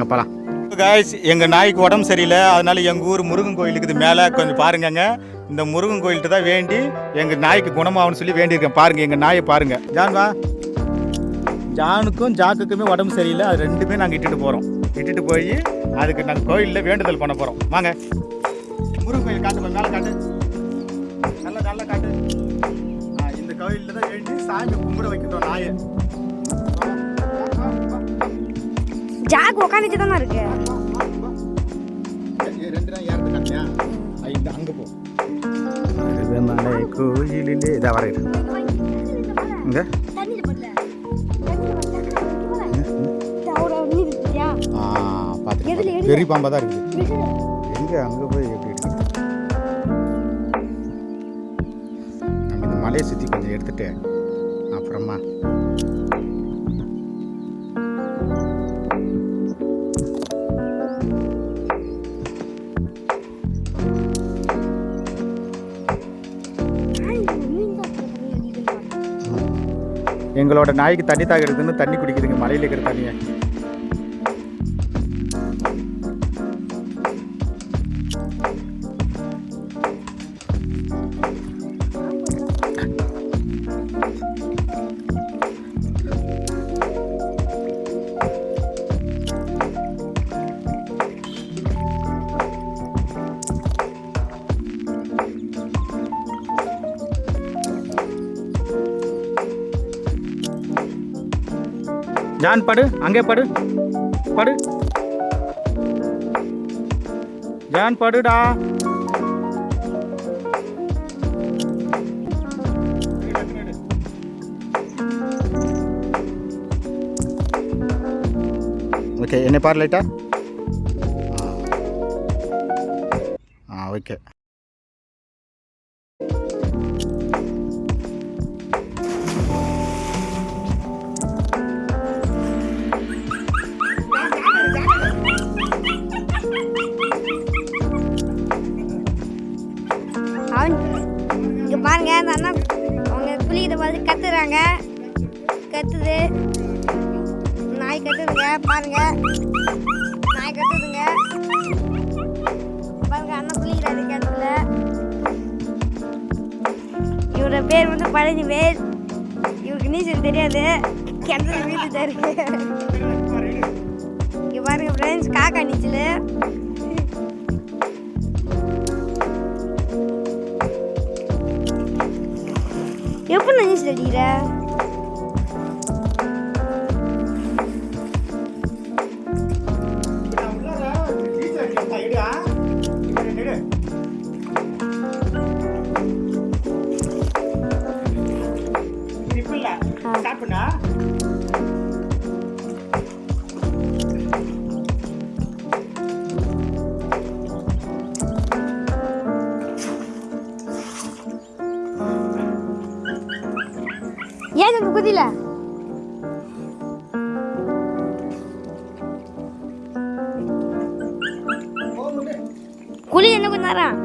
வாங்க போகலாம். காய்ஸ், எங்கள் நாய்க்கு உடம்பு சரியில்லை, அதனால எங்கள் ஊர் முருகன் கோயிலுக்கு மேலே கொஞ்சம் பாருங்கங்க. இந்த முருகன் கோயில்கிட்ட தான் வேண்டி எங்கள் நாய்க்கு குணமாகனு சொல்லி வேண்டியிருக்கேன். பாருங்கள் எங்கள் நாயை பாருங்கள். ஜான் வா. ஜானுக்கும் ஜாக்குக்குமே உடம்பு சரியில்லை, அது ரெண்டுமே நாங்கள் இட்டுட்டு போகிறோம். இட்டுட்டு போய் அதுக்கு நாங்கள் கோயிலில் வேண்டுதல் பண்ண போகிறோம். வாங்க முருகன் கோயில் காட்டு, மேலே காட்டு, நல்லா நல்லா காட்டு. இந்த கோயிலில் தான் வேண்டி சாமி கும்பிட வைக்கிட்டோம் நாயை. ஜாக் உட்காந்துட்டு தானே இருக்கு. ரெண்டு நாள் யாருக்கு காட்டியா? இந்த அங்கே போ. மருதமலை கோயிலிலே இதை வர இங்கே பார்த்து பெரிய பாம்பாக தான் இருக்குது. எங்கே அங்கே போய் எப்படி இருக்குது? நம்ம இந்த மலையை சுற்றி கொஞ்சம் எடுத்துட்டு அப்புறமா எங்களோட நாய்க்கு தண்ணி தாகிறதுன்னு தண்ணி குடிக்குதுங்க, மலையில் இருக்கிற தண்ணியை. ஜான் படு, அங்கே படு, படு ஜான், படுடா. ஓகே, என்னை பாரு லைட்டா. ஓகே. இங்க பாருங்க, அந்த அண்ணா அவங்க குளிக்கிட்ட பார்த்து கத்துறாங்க. கத்துது, நாய் கத்துதுங்க. பாருங்க, நாய் கத்துதுங்க. பாருங்க, அண்ணன் குளிக்கிறாரு கிணத்துல. இவரோட பேர் வந்து பழனிவேல். இவருக்கு நீச்சல் தெரியாது, கிணத்துல வீட்டுட்டாரு. இங்க பாருங்க ஃப்ரெண்ட்ஸ், காக்கா நீச்சல். எப்படி நீச்சல் அடிக்கிற? ஏன் நம்ம குதில குளி என்ன கொஞ்ச நேரம்